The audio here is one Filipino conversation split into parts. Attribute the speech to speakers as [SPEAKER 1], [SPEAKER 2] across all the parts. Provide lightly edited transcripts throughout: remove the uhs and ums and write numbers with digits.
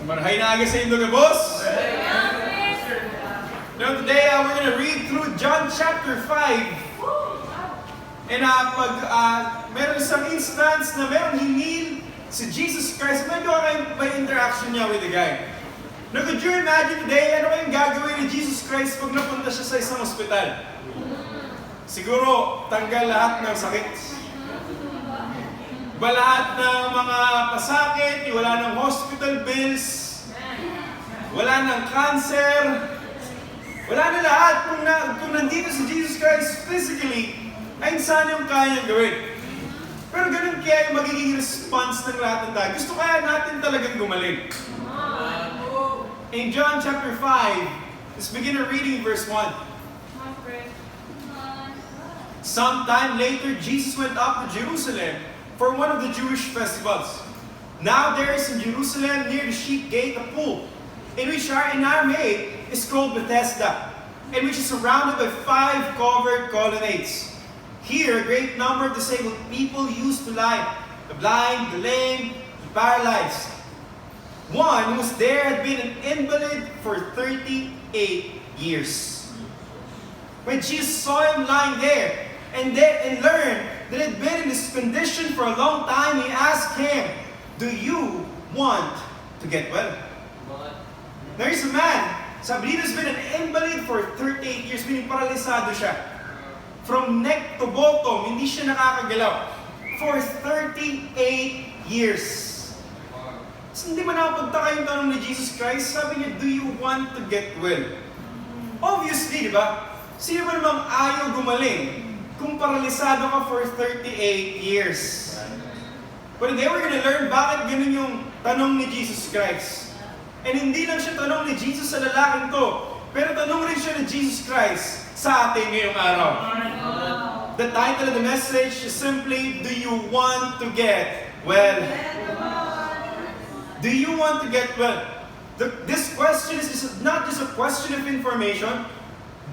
[SPEAKER 1] Marhay na aga sa Indo ka, boss? Now today, we're going to read through John chapter 5. And meron isang instance na meron hinil si Jesus Christ. Medyo may interaction niya with the guy. Now could you imagine today, ano kayong gagawin ni Jesus Christ pag napunta siya sa isang ospital? Siguro, tanggal lahat ng sakit. Lahat ng mga pasakit, wala ng hospital bills, wala ng cancer, wala na lahat. Kung nandito si Jesus Christ physically, ay sana yung kaya gawin. Pero ganun kaya yung magiging response ng lahat ng tayo. Gusto kaya natin talagang gumaling. In John chapter 5, let's begin reading verse 1. Sometime later, Jesus went up to Jerusalem for one of the Jewish festivals. Now there is in Jerusalem near the sheep gate a pool, in which in Aramaic is called Bethesda, and which is surrounded by 5 covered colonnades. Here a great number of disabled people used to lie, the blind, the lame, the paralyzed. One who was there had been an invalid for 38 years. When Jesus saw him lying there and learned that he had been in this condition for a long time, he asked him, "Do you want to get well?" There is a man, sabi dito, has been an invalid for 38 years, meaning paralisado siya. From neck to bottom, hindi siya nakakagalaw. For 38 years. So, hindi man nakapagtaka yung tanong ni Jesus Christ, sabi niya, "Do you want to get well?" Obviously, di ba? Sino ba namang ayaw gumaling kung paralisado ka for 38 years? But today we're going to learn bakit ganun yung tanong ni Jesus Christ. And hindi lang siya tanong ni Jesus sa lalaking to, pero tanong rin siya ni Jesus Christ sa atin ngayong araw. The title of the message is simply, "Do you want to get well?" Do you want to get well? This question is not just a question of information,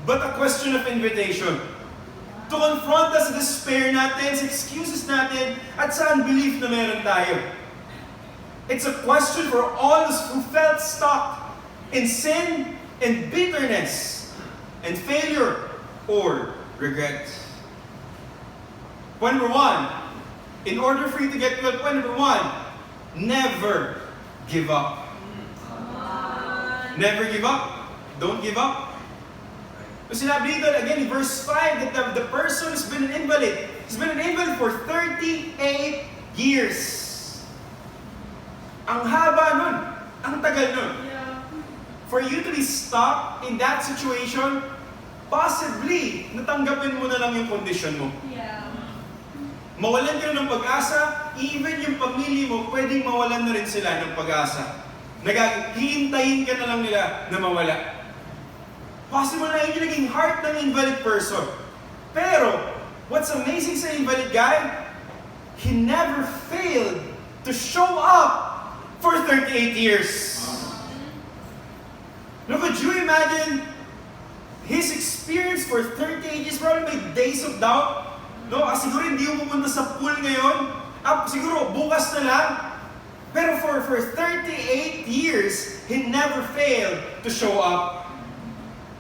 [SPEAKER 1] but a question of invitation. To confront us sa despair natin, sa excuses natin, at sa unbelief na meron tayo. It's a question for all those who felt stuck in sin and bitterness and failure or regret. Point number 1, in order for you to get well, point number 1, never give up. Never give up. Don't give up. So sinabi dito again in verse 5 that the person has been an invalid. He's been an invalid for 38 years. Ang haba nun. Ang tagal nun. For you to be stuck in that situation, possibly, natanggapin mo na lang yung condition mo. Mawalan ka na ng pag-asa, even yung pamilya mo, pwedeng mawalan na rin sila ng pag-asa. Hihintayin ka na lang nila na mawala. Possible na yun yung naging heart ng invalid person. Pero, what's amazing sa invalid guy, he never failed to show up for 38 years. Now, could you imagine his experience for 38 years? Probably may days of doubt. No, siguro hindi mo pupunta sa pool ngayon. Siguro bukas na lang. Pero for 38 years, he never failed to show up.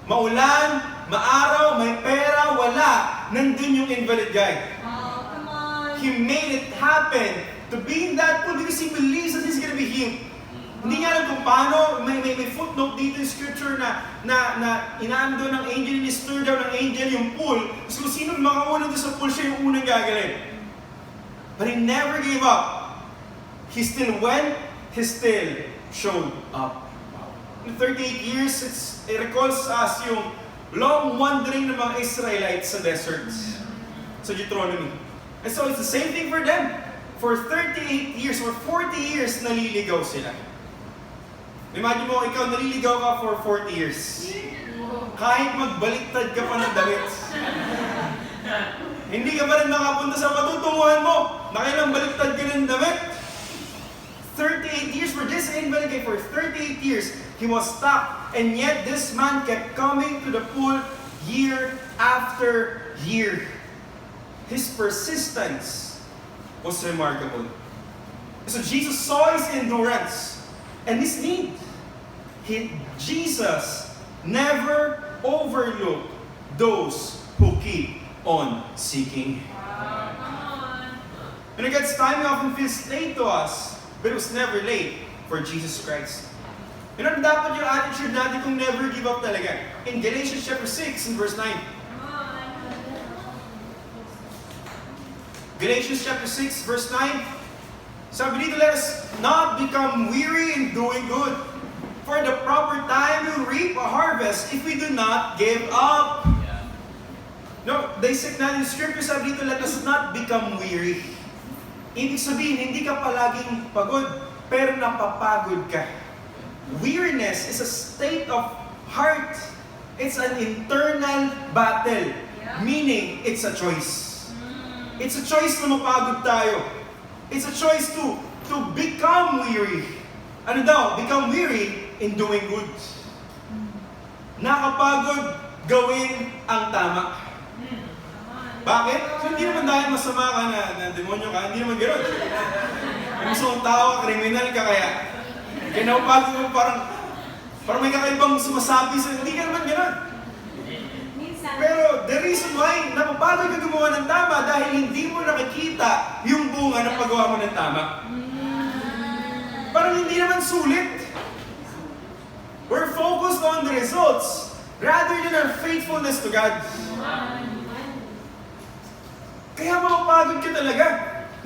[SPEAKER 1] Maulan, maaraw, may pera, wala. Nandun yung invalid guy.
[SPEAKER 2] Come on.
[SPEAKER 1] He made it happen to be in that pool because he believes that he's gonna be healed. Hindi niya alam kung paano, may footnote dito in scripture na inaano doon ng angel, in-stir daw ng angel yung pool. So kung sino makauna doon sa pool, siya yung unang gagaling. But he never gave up. He still went, he still showed up. In 38 years, it recalls us yung long wandering ng mga Israelites sa deserts, sa Deuteronomy. And so it's the same thing for them. For 38 years, or 40 years, naliligaw sila. Imagine mo, ikaw naliligaw ka for 40 years. Kahit magbaliktad ka pa ng damit. Hindi ka pa rin makapunta sa patutunguhan mo. Nakailang baliktad ka ng damit. 38 years for this invalid guy, for 38 years, he was stuck. And yet this man kept coming to the pool year after year. His persistence was remarkable. So Jesus saw his endurance. and his need. Jesus never overlooked those who keep on seeking. And God's timing often feels late to us, but it was never late for Jesus Christ. You know, dapat yung attitude natin kung never give up talaga. In Galatians chapter 6 and verse 9. Galatians chapter 6 verse 9. Sabi dito, let us not become weary in doing good. For the proper time we'll reap a harvest if we do not give up. No, dissect natin yung scripture, sabi dito, let us not become weary. Ibig sabihin, hindi ka palaging pagod, pero napapagod ka. Weariness is a state of heart. It's an internal battle. Meaning, it's a choice. It's a choice na mapagod tayo. It's a choice to become weary. Ano daw? Become weary in doing good. Nakapagod gawin ang tama. Bakit? So, hindi naman dahil masama ka na demonyo ka, hindi naman gano'n. May gusto mong tao, kriminal ka kaya napapagod mo parang may kakaibang sumasabi sa hindi ka naman gano'n. Pero the reason why napapagod ka gumawa ng tama dahil hindi mo nakikita yung bunga ng paggawa mo ng tama. Parang hindi naman sulit. We're focused on the results rather than our faithfulness to God. Kaya mapapagod ka talaga.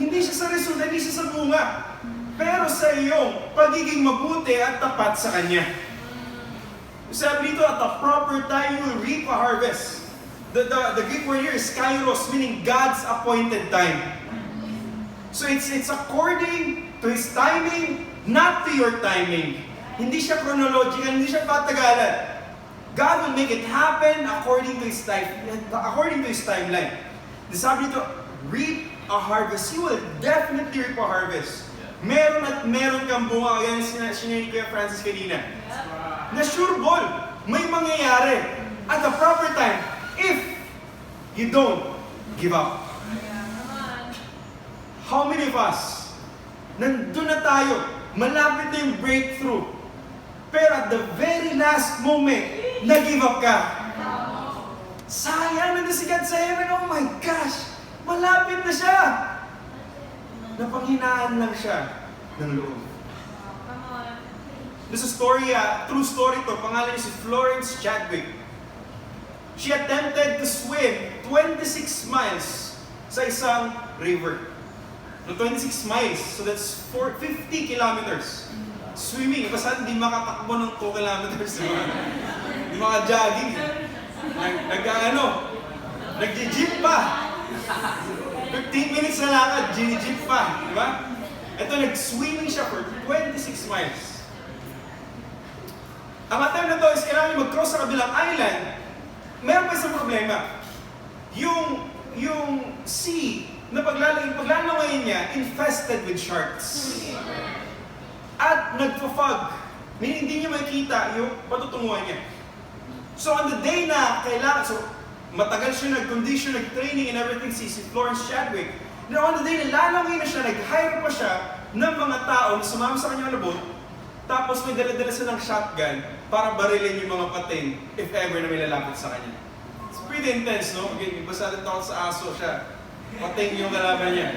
[SPEAKER 1] Hindi siya sa resulta, hindi siya sa bunga. Pero sa iyong pagiging mabuti at tapat sa Kanya. Sabi dito, at the proper time you will reap a harvest. The Greek word here is kairos, meaning God's appointed time. So it's according to His timing, not to your timing. Hindi siya chronological, hindi siya patagalan. God will make it happen according to His timeline. Sabi dito, reap a harvest. You will definitely reap a harvest. Meron at meron kang bunga. Yan sinayari ko yung Francis kanina. Na sure ball, may mangyayari at the proper time if you don't give up. How many of us, nandun na tayo, malapit na yung breakthrough, pero at the very last moment, nag-give up ka. Sayang, nandun si God sa heaven, oh my gosh, malapit na siya. Napanghinaan lang siya ng loob. This is a story, true story to. Pangalan niya si Florence Chadwick. She attempted to swim 26 miles sa isang river. No, 26 miles, so that's 50 kilometers. Swimming, basta hindi makatakbo ng 2 kilometers. Hindi maka-jogging. Nag-jeep pa. 15 minutes na lakad, jeep pa. Diba? Ito, nag-swimming siya for 26 miles. Ang attempt na to is kailangan niya mag-cross sa kabilang island. Meron pa isang problema. Yung sea na paglalangayin niya, infested with sharks. At nagpo-fog. Meaning hindi niya makikita yung patutunguhan niya. So on the day na kailangan, so matagal siya nag-condition, nag-training and everything, si Florence Chadwick. Now on the day na lalangin na siya, nag-hire pa siya ng mga tao na sumama sa kanyang labot, tapos may dala-dala siya ng shotgun para barilin yung mga pating if ever na may lalapit sa kanya. It's pretty intense, no? Okay, basta natin takot sa aso siya. Pating yung kalaban niya.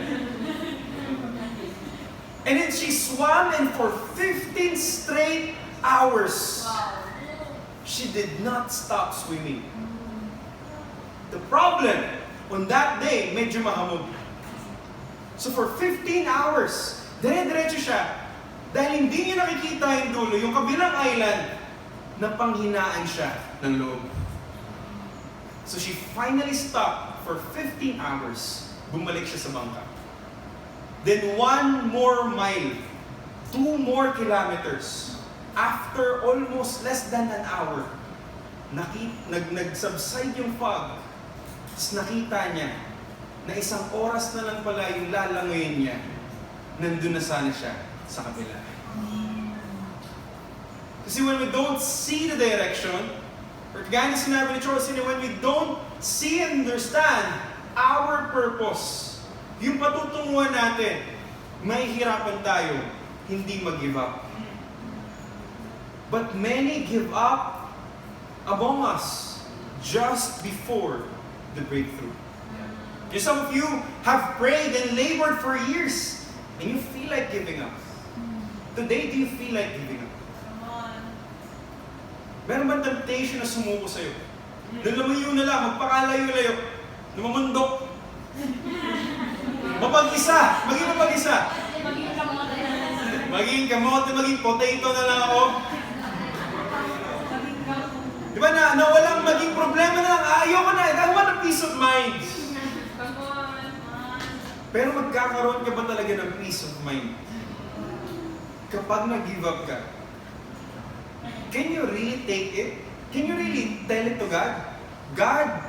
[SPEAKER 1] And then she swam and for 15 straight hours, she did not stop swimming. The problem, on that day, medyo mahamog. So for 15 hours, dire-diretso siya. Dahil hindi niya nakikita yung dulo, yung kabilang island, napanghinaan siya ng loob. So she finally stopped for 15 hours. Bumalik siya sa bangka. Then 1 more mile, 2 more kilometers. After almost less than an hour, nag-subside yung fog. Tapos nakita niya na isang oras na lang pala yung lalangoyin niya. Nandun na sana siya sa kabila. Kasi when we don't see the direction, or gaya na sinabi ni Charles, when we don't see and understand our purpose, yung patutunguhan natin, mahihirapan tayo, hindi mag-give up. but many give up among us just before the breakthrough. And some of you have prayed and labored for years, and you feel like giving up. Today, do you feel like giving up? Meron bang temptation na sumuko sa'yo? Nung lumayo na lang, magpakalayo-layo, lumamundok. Mapag-isa, maging mapag-isa. Maging kamote, maging potato na lang ako. Di ba na walang maging problema na lang, ayoko na, I want a peace of mind. Pero magkakaroon ka ba talaga ng peace of mind? Kapag nag-give up ka, can you really take it? Can you really tell it to God? God,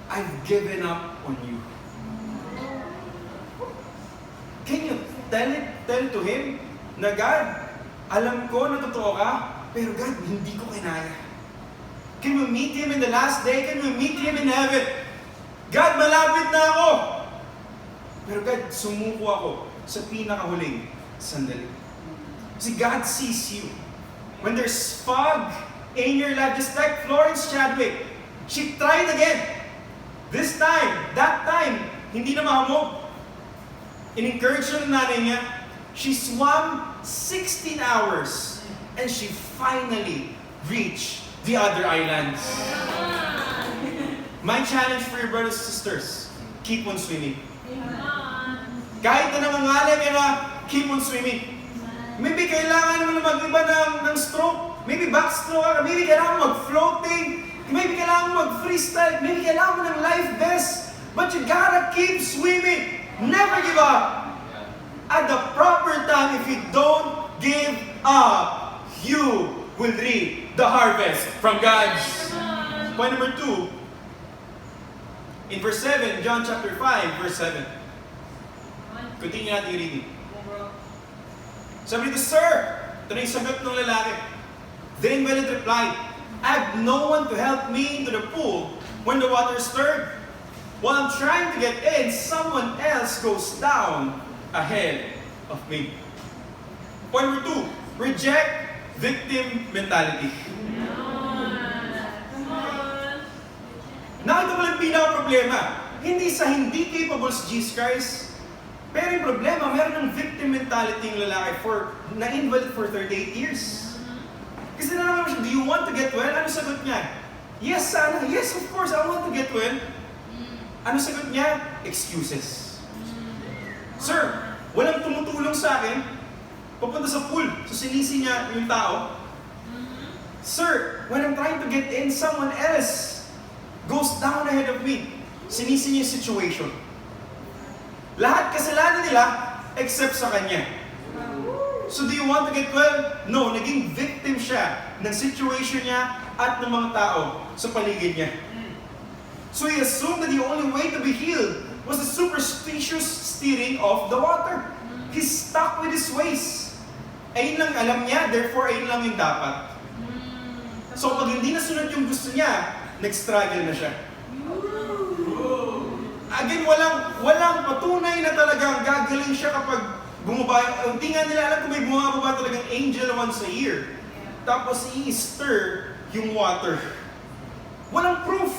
[SPEAKER 1] I've given up on you. Can you tell to Him na God, alam ko na totoo ka, pero God, hindi ko kinaya. Can we meet Him in the last day? Can we meet Him in heaven? God, malapit na ako! Pero God, sumuko ako sa pinakahuling sandali. See, God sees you. When there's fog in your life, just like Florence Chadwick, she tried again. This time, that time, hindi na mahamog. In-encourage ng nanay niya. She swam 16 hours and she finally reached the other islands. My challenge for your brothers and sisters, keep on swimming. Kahit na nangangalay ka na, keep on swimming. Maybe kailangan mo na mag-iba ng stroke. Maybe backstroke ka. Maybe kailangan mo mag-floating. Maybe kailangan mo mag-freestyle. Maybe kailangan mo ng life vest. But you gotta keep swimming. Never give up. At the proper time, if you don't give up, you will reap the harvest from God. Point number 2. In verse 7, John chapter 5, verse 7. Continue natin yung reading. Sabi dito, Sir, ito na yung sagot ng lalaki. Then Invalid replied, I have no one to help me into the pool when the water is stirred. While I'm trying to get in, someone else goes down ahead of me. Point number 2, reject victim mentality. Nakita ko lang pinaka-problema. Hindi sa hindi capable si Jesus Christ. Pero yung problema, meron ng victim mentality yung lalaki na-invalid for 38 years. Kasi naman siya, do you want to get well? Ano sagot niya? Yes, sana. Yes, of course, I want to get well. Ano sagot niya? Excuses. Sir, walang tumutulong sa akin. Papunta sa pool. So sinisi niya yung tao. Sir, when I'm trying to get in, someone else goes down ahead of me. Sinisi niya yung situation. Lahat kasalanan nila except sa kanya. So do you want to get well? No, naging victim siya ng situation niya at ng mga tao sa paligid niya. So he assumed that the only way to be healed was the superstitious steering of the water. He's stuck with his ways. Ayun lang alam niya, therefore ayun lang yung dapat. So pag hindi nasunod yung gusto niya, nag-struggle na siya. Again, walang patunay na talagang gagaling siya kapag bumaba. Hindi nga nila alam kung may bumababa talagang angel once a year. Tapos i-stir yung water. Walang proof.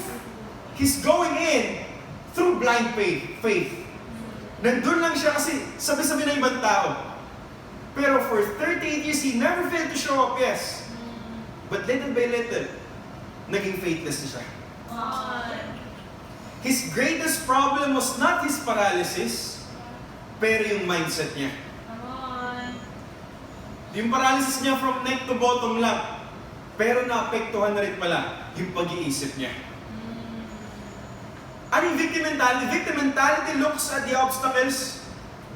[SPEAKER 1] He's going in through blind faith. Nandun lang siya kasi sabi-sabi ng ibang tao. Pero for 38 years, he never failed to show up, yes. But little by little, naging faithless na siya. His greatest problem was not his paralysis, pero yung mindset niya. Yung paralysis niya from neck to bottom lang, pero naapektuhan na rin pala yung pag-iisip niya. Ano yung victim mentality? Victim mentality looks at the obstacles,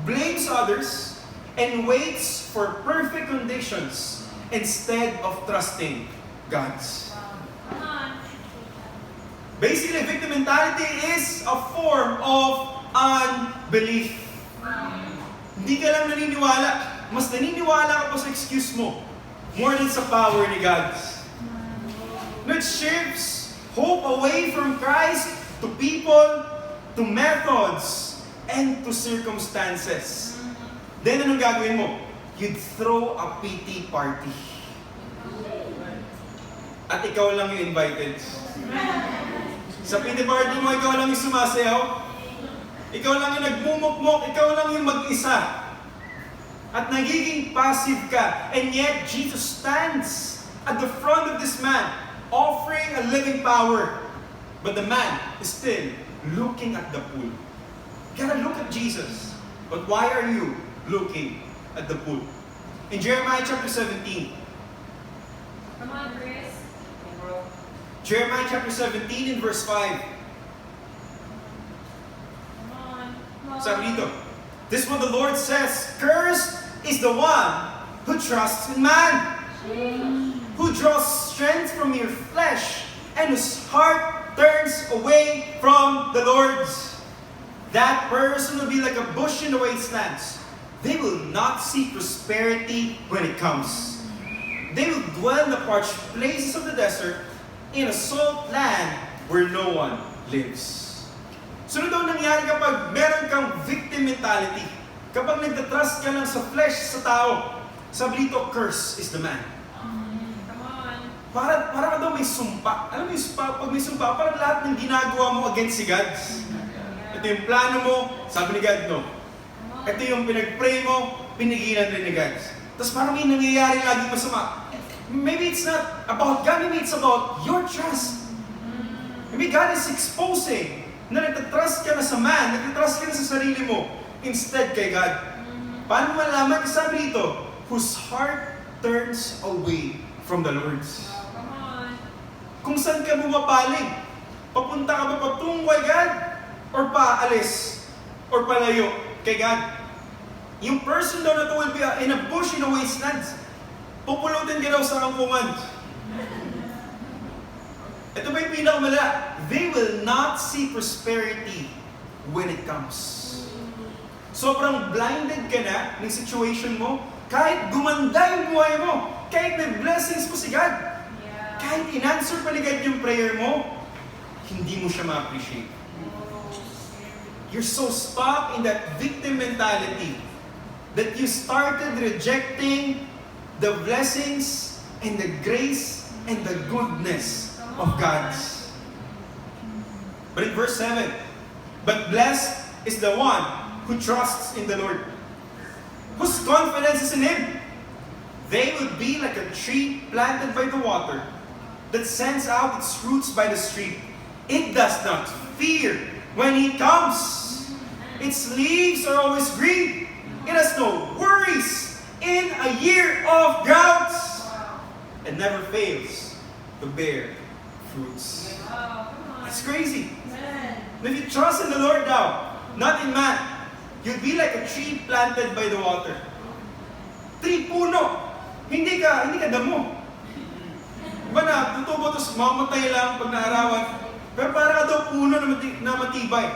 [SPEAKER 1] blames others, and waits for perfect conditions instead of trusting God's. Basically, victim mentality is a form of unbelief. Hindi ka lang naniniwala. Mas naniniwala ka pa sa excuse mo more than sa power ni God. It shifts hope away from Christ to people, to methods, and to circumstances. Then anong gagawin mo? You'd throw a pity party. at ikaw lang yung invited. Sa pity party mo, ikaw lang yung sumasayaw. Ikaw lang yung nagmumukmok. Ikaw lang yung mag-isa. At nagiging passive ka. And yet, Jesus stands at the front of this man, offering a living power. But the man is still looking at the pool. You gotta look at Jesus. But why are you looking at the pool? In Jeremiah chapter 17.
[SPEAKER 2] Come on, Chris.
[SPEAKER 1] Jeremiah chapter 17 in verse 5.
[SPEAKER 2] Come on.
[SPEAKER 1] Sabi dito, this is what the Lord says, cursed is the one who trusts in man, who draws strength from your flesh, and whose heart turns away from the Lord's. That person will be like a bush in the wastelands. They will not see prosperity when it comes. They will dwell in the parched places of the desert, in a salt land where no one lives. Sunod daw nangyari kapag meron kang victim mentality. Kapag nagtatrust ka lang sa flesh, sa tao, sabi dito, curse is the man.
[SPEAKER 2] Come on.
[SPEAKER 1] Para ka daw may sumpa. Alam mo yung sumpa, pag may sumpa, parang lahat ng ginagawa mo against si God. Ito yung plano mo, sabi ni God, no. Ito yung pinag-pray mo, pinigilan rin ni God. Tapos parang may nangyayari lagi masama. Maybe it's not about God, maybe it's about your trust. Maybe God is exposing na nagtatrust ka na sa man, nagtatrust ka na sa sarili mo, instead kay God. Paano malaman? Sabi dito, whose heart turns away from the Lord's.
[SPEAKER 2] Come on.
[SPEAKER 1] Kung saan ka bumapaling, papunta ka ba patungo kay God, or paalis, or palayo kay God? Yung person daw na to will be in a bush in a wasteland. Pupulutin ka daw sa kangkungan. Ito ba yung pinakamalala? They will not see prosperity when it comes. Sobrang blinded ka na ng situation mo, kahit gumanda yung buhay mo, kahit may blessings mo si God, kahit in-answer pa ni God yung prayer mo, hindi mo siya ma-appreciate. You're so stuck in that victim mentality that you started rejecting the blessings and the grace and the goodness of God. But in verse 7, but blessed is the one who trusts in the Lord, whose confidence is in Him. They will be like a tree planted by the water that sends out its roots by the stream. It does not fear when He comes. Its leaves are always green. It has no worries in a year of drought, and never fails to bear fruits.
[SPEAKER 2] Wow, come on.
[SPEAKER 1] It's crazy.
[SPEAKER 2] Amen.
[SPEAKER 1] If you trust in the Lord now, not in man, you'll be like a tree planted by the water. Tree, puno. Hindi ka damo. Diba na, tutubo tapos mamatay lang pag naarawan. Pero para ka daw puno na matibay.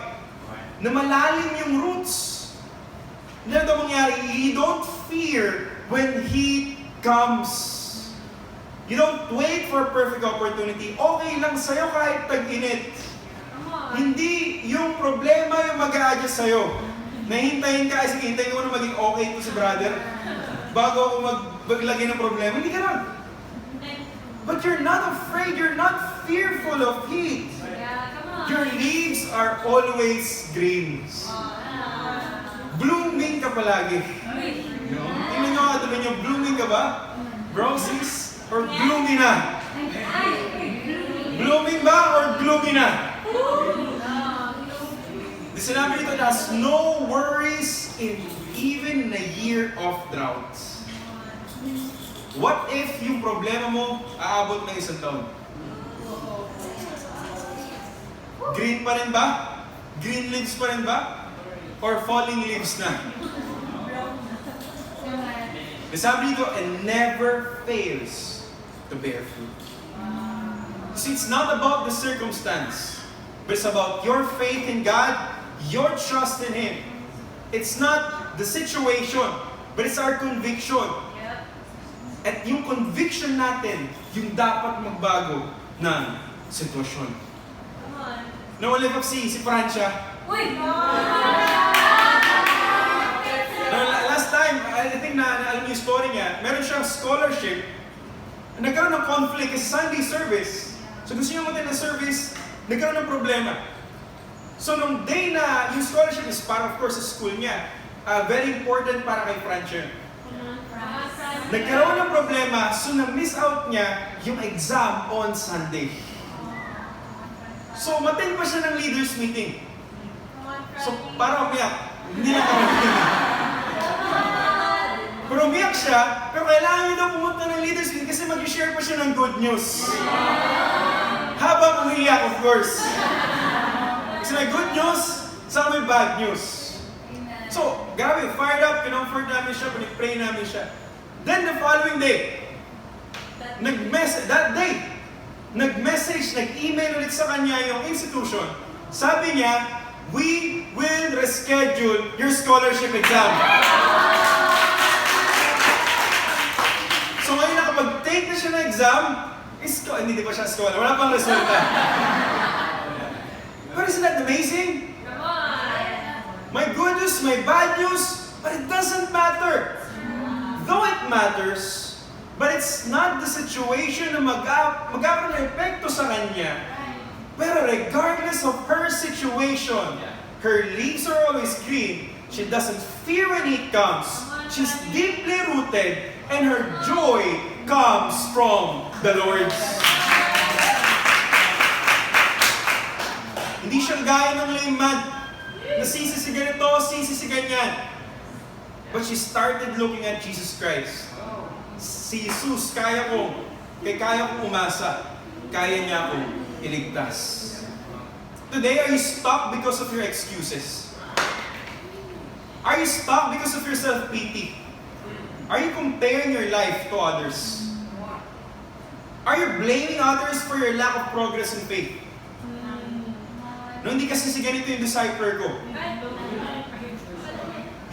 [SPEAKER 1] Na malalim yung roots. Hindi na daw mangyari. You don't fear when He comes. You don't wait for a perfect opportunity. Okay lang sa'yo kahit tag-init.
[SPEAKER 2] Come on.
[SPEAKER 1] Hindi yung problema yung mag-a-adjust sa'yo. Nahintayin ka, sige, hintayin ko na maging okay to si brother. Bago ako maglagay ng problema. Hindi ka lang. But you're not afraid, you're not fearful of heat.
[SPEAKER 2] Yeah, come on.
[SPEAKER 1] Your leaves are always green. Blooming ka palagi. No? Tingnan nyo nga, tabi nyo, blooming ka ba? Roses? Or gloomy na? Blooming ba or gloomy na? The sinabi dito, has no worries even in a year of drought. What if yung problema mo aabot ng isang taon? Green pa rin ba? Green leaves pa rin ba? Or falling leaves na? Sabi dito, and never fails to bear fruit. See, it's not about the circumstance, but it's about your faith in God, your trust in Him. It's not the situation, but it's our conviction. At yung conviction natin, yung dapat magbago ng sitwasyon.
[SPEAKER 2] Come on.
[SPEAKER 1] Nawalip si Francia.
[SPEAKER 2] Uy!
[SPEAKER 1] Last time, I think na alam niyo yung story niya, meron siyang scholarship nagkaroon ng conflict kasi Sunday service. So gusto niya mag-attend ng service, nagkaroon ng problema. So nung day na yung scholarship is para of course sa school niya, very important para kay Franz yun. Nagkaroon ng problema, so na-miss out niya yung exam on Sunday. So matin pa siya ng leaders meeting. So para umiyak, hindi na pero umiyak siya, pero kailangan niya daw pumunta ng leaders meeting kasi mag-share pa siya ng good news. Habang umiyak, of course. Kasi may good news, saka may bad news. So, grabe, fired up, kinomfort namin siya, pinag-pray namin siya. Then the following day, nag-message, nag-email ulit sa kanya yung institution. Sabi niya, we will reschedule your scholarship exam. So ngayon nakapag-take na siya ng exam, hindi pa siya scholar, wala pang resulta. But isn't that amazing?
[SPEAKER 2] Come on.
[SPEAKER 1] My good news, my bad news, but it doesn't matter. Though it matters, but it's not the situation na magkakaroon ng epekto sa kanya. Pero regardless of her situation, her leaves are always green. She doesn't fear when it comes. She's deeply rooted, and her joy comes from the Lord. Hindi siya gaya ng layman na sisi si ganito, sisi si ganyan. But she started looking at Jesus Christ. Si Jesus, kaya kong umasa. Kaya niya akong iligtas. Today, are you stuck because of your excuses? Are you stuck because of your self-pity? Are you comparing your life to others? Are you blaming others for your lack of progress in faith? No, hindi kasi si ganito yung disciple ko.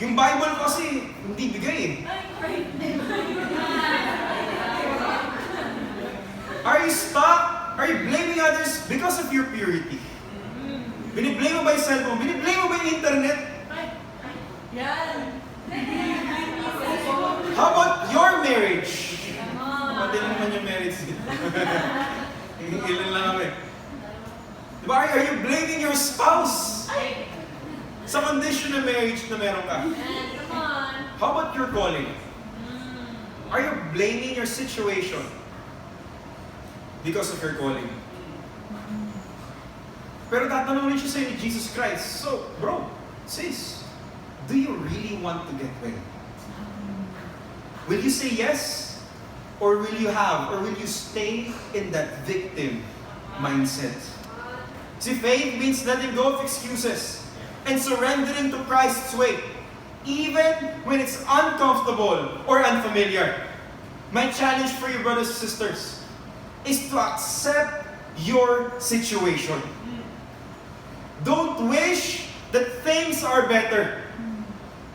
[SPEAKER 1] Yung Bible ko kasi hindi bigay eh. Are you stuck? Are you blaming others because of your purity? Biniblame mo ba yung cellphone? Biniblame mo ba yung internet? How about your marriage? Pati naman yung marriage. Ilan lang kami. Diba? Are you blaming your spouse sa condition ng marriage na meron ka?
[SPEAKER 2] Come on.
[SPEAKER 1] How about your calling? Are you blaming your situation because of your calling? Pero tatanungin siya sa'yo ni Jesus Christ. So, bro, sis, do you really want to get well? Will you say yes? Or will you stay in that victim mindset? See, faith means letting go of excuses and surrendering to Christ's way, even when it's uncomfortable or unfamiliar. My challenge for you, brothers and sisters, is to accept your situation. Don't wish that things are better.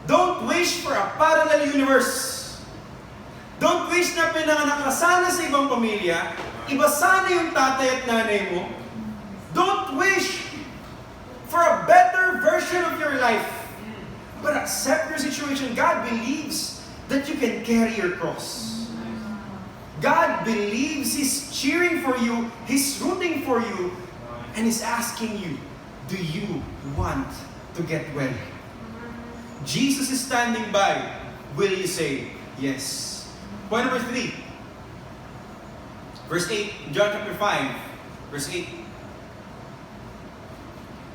[SPEAKER 1] Don't wish for a parallel universe. Don't wish na pinanganak ka sana sa ibang pamilya, iba sana yung tatay at nanay mo. Don't wish for a better version of your life, but accept your situation. God believes that you can carry your cross. God believes He's cheering for you, He's rooting for you, and He's asking you, do you want to get well? Jesus is standing by. Will you say yes? Point number 3. Verse 8, John chapter 5, verse 8.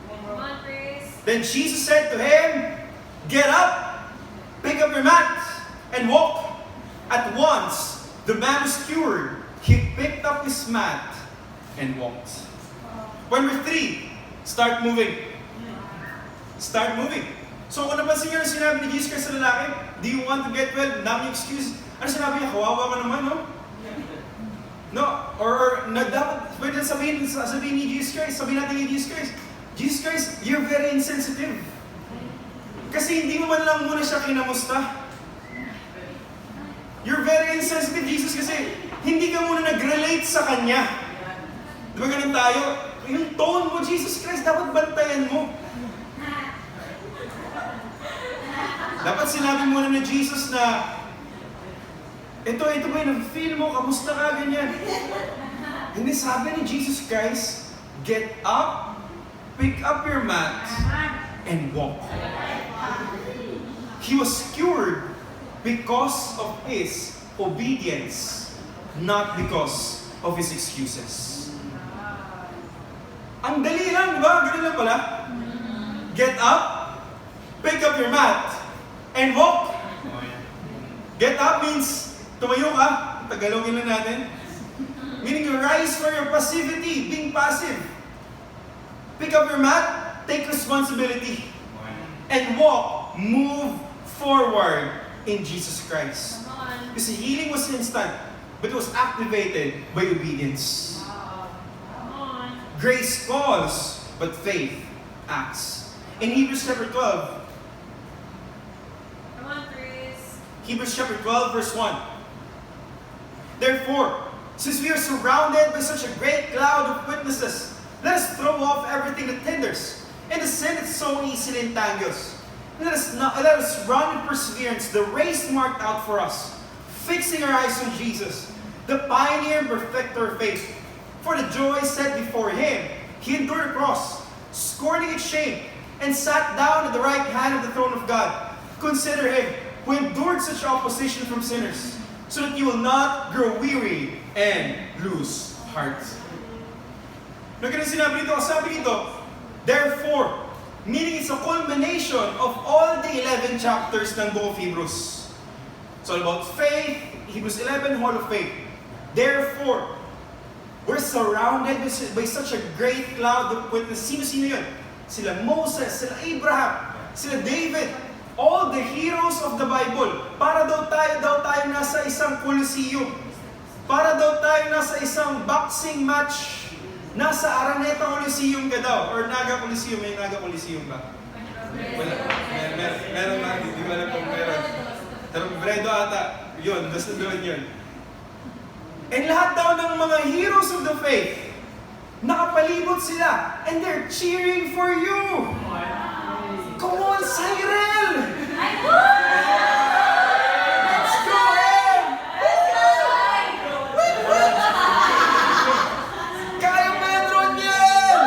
[SPEAKER 2] Come on, Chris.
[SPEAKER 1] Then Jesus said to him, get up, pick up your mat, and walk. At once, the man was cured. He picked up his mat and walked. Point number 3, start moving. Start moving. So kung napansin niyo na sinabi ni Jesus Christ sa lalaki, do you want to get well? Dami excuse. Ano sinabi niya? Kawawa ka naman, no? No? Or dapat, pwede sabihin ni Jesus Christ, sabihin natin ni Jesus Christ, Jesus Christ, you're very insensitive. Kasi hindi mo man lang muna siya kinamusta. You're very insensitive, Jesus, kasi hindi ka muna nag-relate sa Kanya. Di ba ganun tayo? Yung tone mo, Jesus Christ, dapat bantayan mo. Dapat sinabi muna ni Jesus na, ito ba yung feel mo? Kamusta ka? Ganyan. Hindi, sabi ni Jesus Christ, get up, pick up your mat, and walk. He was cured because of his obedience, not because of his excuses. Ang dali lang, di ba? Ganun lang pala. Get up, pick up your mat, and walk. Get up means tumayo ka. Tagalogin lang natin. Meaning you rise from your passivity, being passive. Pick up your mat, take responsibility. And walk, move forward in Jesus Christ.
[SPEAKER 2] Come on.
[SPEAKER 1] Kasi healing was instant, but it was activated by obedience.
[SPEAKER 2] Come on.
[SPEAKER 1] Grace calls, but faith acts. In Hebrews chapter 12,
[SPEAKER 2] Come on, Chris.
[SPEAKER 1] Hebrews chapter 12, verse 1. Therefore, since we are surrounded by such a great cloud of witnesses, let us throw off everything that hinders and the sin that so easily entangles. Let us run in perseverance the race marked out for us, fixing our eyes on Jesus, the pioneer and perfecter of faith. For the joy set before him, he endured the cross, scorning its shame, and sat down at the right hand of the throne of God. Consider him who endured such opposition from sinners, so that you will not grow weary and lose heart. Nagkano sinabi dito? Sabi dito, therefore, meaning it's a culmination of all the 11 chapters ng book of Hebrews. It's all about faith, Hebrews 11, Hall of Faith. Therefore, we're surrounded by such a great cloud of witnesses. Sino-sino yun? Sila Moses, sila Abraham, sila David, all the heroes of the Bible. Para daw tayo nasa isang Colosseum. Para daw tayo nasa isang boxing match. Nasa Araneta Coliseum ka daw. Or Naga Coliseum. May Naga Coliseum ba? Wala. Meron na. Hindi ko alam kung meron. Pero Bredo ata. Yun. Basta doon yun. And lahat daw ng mga heroes of the faith, nakapalibot sila. And they're cheering for you. Come on, Cyril! Let's go, Em! Kaya Pedron yan!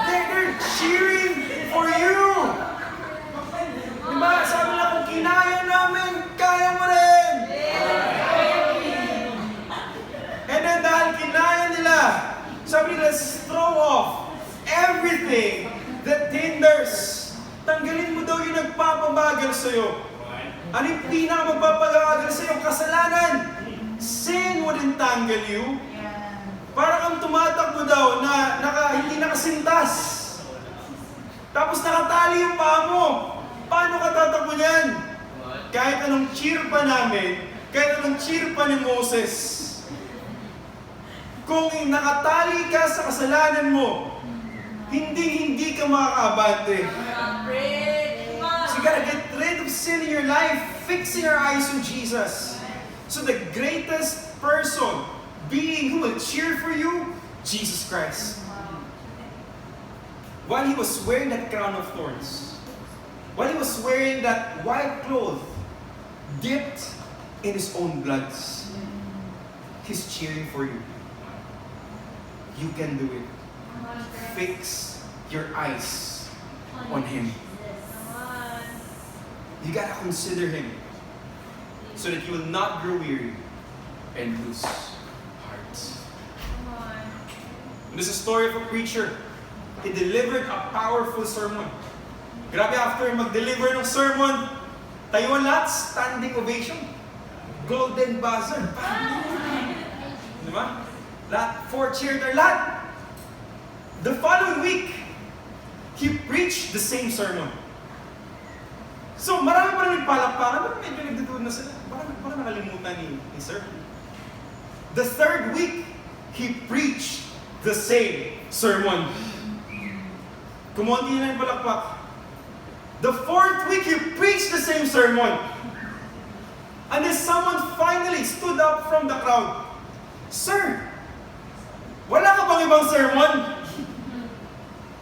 [SPEAKER 1] They're cheering for you! Diba? Sabi na kung kinaya namin, kaya mo rin! And then dahil kinaya nila, sabi nila, let's throw off everything that hinders. Tanggalin mo daw yung nagpapabagal sa'yo. Ano yung pinakamagpapabagal sa'yo? Kasalanan. Sin would entangle you. Para kang tumatakbo daw na hindi nakasintas. Tapos nakatali yung paa mo. Paano ka tatakbo niyan? Kahit anong cheer pa namin, kahit anong cheer pa ni Moses, kung nakatali ka sa kasalanan mo, hindi ka makakaabante. So you gotta get rid of sin in your life, fixing our eyes on Jesus. So the greatest person, being who will cheer for you, Jesus Christ. While he was wearing that crown of thorns, while he was wearing that white cloth, dipped in his own blood, he's cheering for you. You can do it. Fix your eyes on him. You gotta consider him so that you will not grow weary and lose heart. And this is a story of a preacher. He delivered a powerful sermon. Grabe, after mag-deliver ng sermon, tayo lahat, standing ovation. Golden buzzer. Diba? Lahat, 4 cheered lahat. The following week, he preached the same sermon. So, marami pa rin nagpalakpakan, pero medyo nagduduod na sila. Baka nakalimutan ni sir. The third week, he preached the same sermon. Kumonti na yung palakpak. The fourth week, he preached the same sermon. And then someone finally stood up from the crowd. Sir, wala ka bang ibang sermon?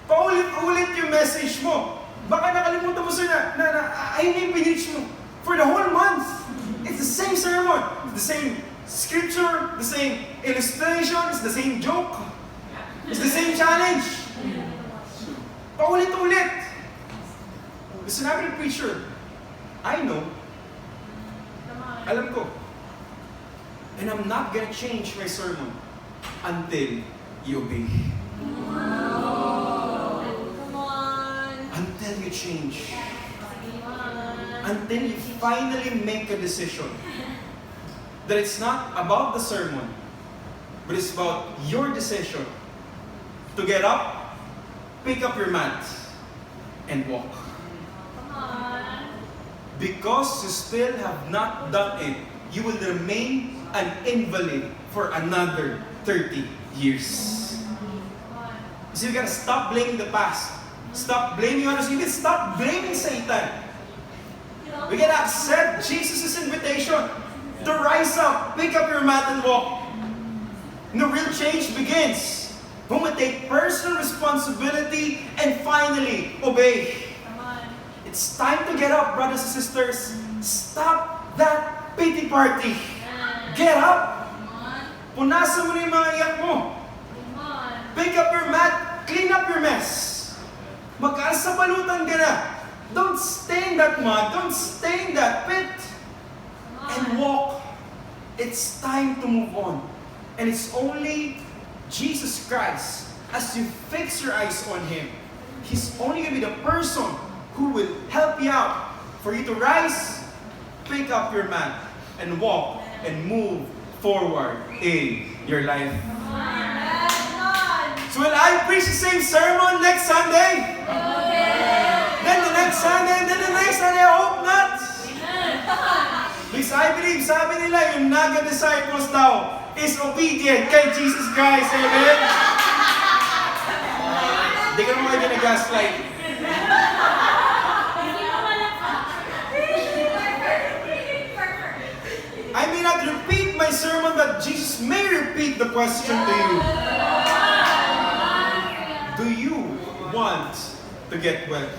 [SPEAKER 1] Paulit-ulit yung message mo. Baka nakalimutan mo, sir, na ayun na yung pinreach mo. For the whole month, it's the same sermon, it's the same scripture, the same illustration, it's the same joke, it's the same challenge. Paulit-ulit. Sinabi ng preacher, I know,
[SPEAKER 2] Come on.
[SPEAKER 1] alam ko, and I'm not gonna change my sermon until you obey.
[SPEAKER 2] Come on.
[SPEAKER 1] Until you change.
[SPEAKER 2] Come on.
[SPEAKER 1] Until you finally make a decision that it's not about the sermon, but it's about your decision to get up, pick up your mat, and walk.
[SPEAKER 2] Come on.
[SPEAKER 1] Because you still have not done it, you will remain an invalid for another 30 years. So you gotta stop blaming the past. Stop blaming others. You can stop blaming Satan. We gotta accept Jesus' invitation to rise up, pick up your mat, and walk. And the real change begins when we take personal responsibility and finally obey.
[SPEAKER 2] Come on.
[SPEAKER 1] It's time to get up, brothers and sisters. Stop that pity party. Get up.
[SPEAKER 2] Come on.
[SPEAKER 1] Punasan mo na yung mga iyak mo.
[SPEAKER 2] Come on.
[SPEAKER 1] Pick up your mat, clean up your mess. Magkasabalutan ka na. Don't stay in that mud. Don't stay in that pit. And walk. It's time to move on. And it's only Jesus Christ. As you fix your eyes on Him, He's only going to be the person who will help you out. For you to rise, pick up your mat, and walk, and move forward in your life.
[SPEAKER 2] Come on.
[SPEAKER 1] So will I preach the same sermon next Sunday? Then the next Sunday, and then the next Sunday, I hope not. Because I believe, sabi nila, yung Naga disciples daw is obedient kay Jesus Christ. Amen? Hindi ka naman kayo gina-gaslight. I may not repeat my sermon, but Jesus may repeat the question to you. Do you want to get well?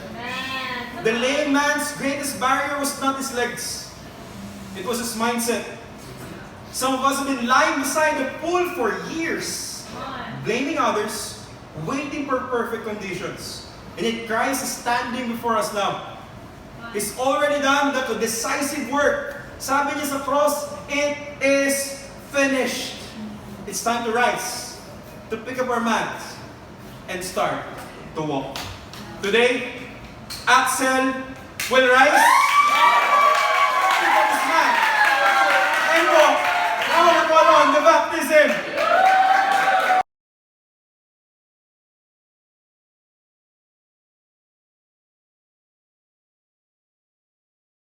[SPEAKER 1] The lame man's greatest barrier was not his legs. It was his mindset. Some of us have been lying beside the pool for years, blaming others, waiting for perfect conditions. And yet Christ is standing before us now. He's already done the decisive work. Sabi niya sa cross, it is finished. It's time to rise, to pick up our mat, and start to walk. Today, Axel will rise.